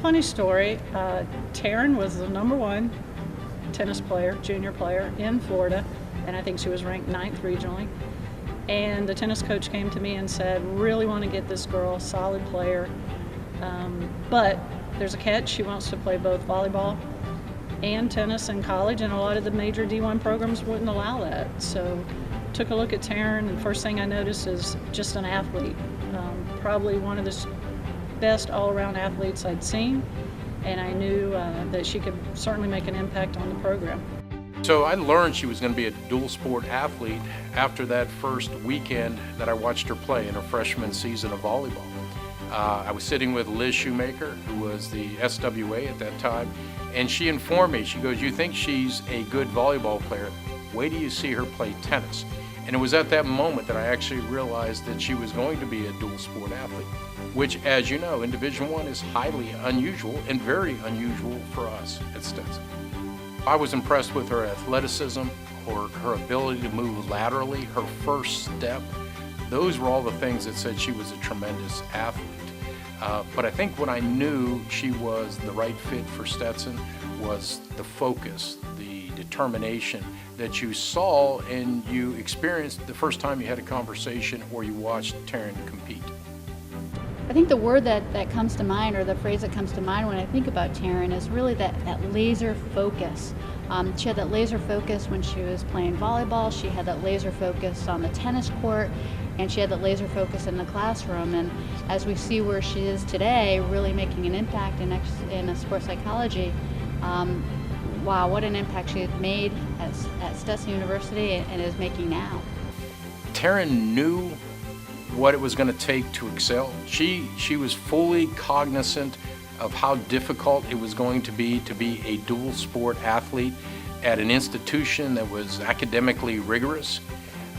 funny story. Taryn was the #1 tennis player, junior player in Florida, and I think she was ranked 9th regionally. And the tennis coach came to me and said, really want to get this girl, solid player, but there's a catch. She wants to play both volleyball and tennis in college, and a lot of the major D1 programs wouldn't allow that. So took a look at Taryn, and first thing I noticed is just an athlete, probably one of the best all-around athletes I'd seen, and I knew that she could certainly make an impact on the program. So I learned she was going to be a dual sport athlete after that first weekend that I watched her play in her freshman season of volleyball. I was sitting with Liz Shoemaker, who was the SWA at that time, and she informed me, she goes, you think she's a good volleyball player? Wait till you see her play tennis. And it was at that moment that I actually realized that she was going to be a dual sport athlete, which, as you know, in Division I is highly unusual and very unusual for us at Stetson. I was impressed with her athleticism, or her ability to move laterally, her first step. Those were all the things that said she was a tremendous athlete. But I think what I knew she was the right fit for Stetson was the focus, the determination that you saw and you experienced the first time you had a conversation or you watched Taryn compete. I think the word that comes to mind, or the phrase that comes to mind when I think about Taryn, is really that laser focus. She had that laser focus when she was playing volleyball, she had that laser focus on the tennis court, and she had that laser focus in the classroom. And as we see where she is today, really making an impact in sports psychology, wow, what an impact she had made at Stetson University and is making now. Taryn knew what it was going to take to excel. She was fully cognizant of how difficult it was going to be a dual sport athlete at an institution that was academically rigorous,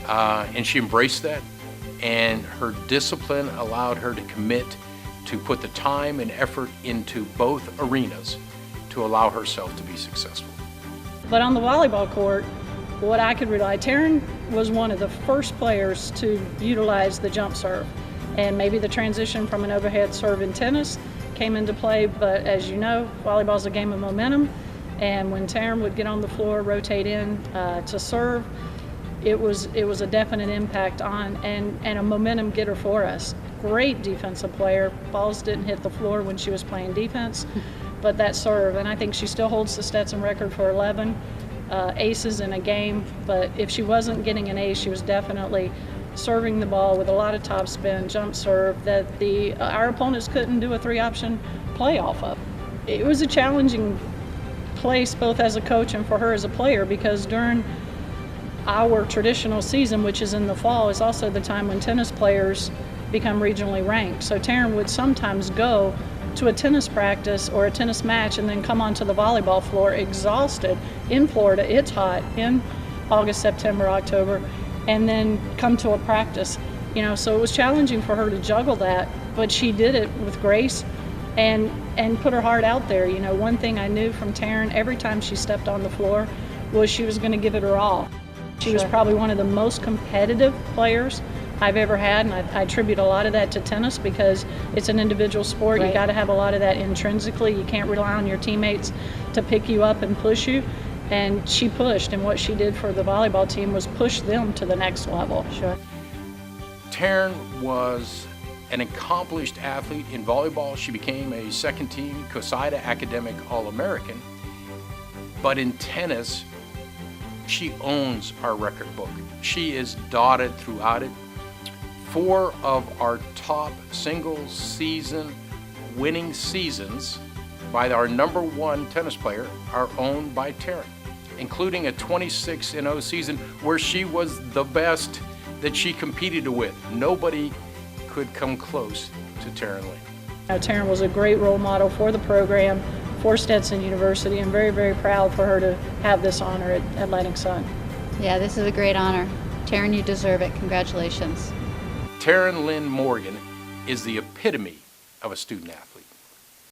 and she embraced that, and her discipline allowed her to commit to put the time and effort into both arenas to allow herself to be successful. But on the volleyball court, what I could rely, Taryn was one of the first players to utilize the jump serve, and maybe the transition from an overhead serve in tennis came into play, but as you know, volleyball's a game of momentum, and when Taryn would get on the floor, rotate in to serve, it was a definite impact on and a momentum getter for us. Great defensive player. Balls didn't hit the floor when she was playing defense, but that serve, and I think she still holds the Stetson record for 11 aces in a game, but if she wasn't getting an ace, she was definitely serving the ball with a lot of topspin, jump serve that our opponents couldn't do a 3-option play off of. It was a challenging place both as a coach and for her as a player, because during our traditional season, which is in the fall, is also the time when tennis players become regionally ranked. So Taryn would sometimes go to a tennis practice or a tennis match and then come onto the volleyball floor exhausted in Florida. It's hot in August, September, October, and then come to a practice. So it was challenging for her to juggle that, but she did it with grace and put her heart out there. One thing I knew from Taryn, every time she stepped on the floor, was she was going to give it her all. She was probably one of the most competitive players I've ever had, and I attribute a lot of that to tennis because it's an individual sport. Right. You got to have a lot of that intrinsically. You can't rely on your teammates to pick you up and push you. And she pushed, and what she did for the volleyball team was push them to the next level. Sure. Taryn was an accomplished athlete in volleyball. She became a second-team COSIDA Academic All-American. But in tennis, she owns our record book. She is dotted throughout it. 4 of our top single season winning seasons by our #1 tennis player are owned by Taryn, including a 26-0 season where she was the best that she competed with. Nobody could come close to Taryn Lynn. Taryn was a great role model for the program, for Stetson University, and very, very proud for her to have this honor at Atlantic Sun. Yeah, this is a great honor. Taryn, you deserve it. Congratulations. Taryn Lynn Morgan is the epitome of a student athlete.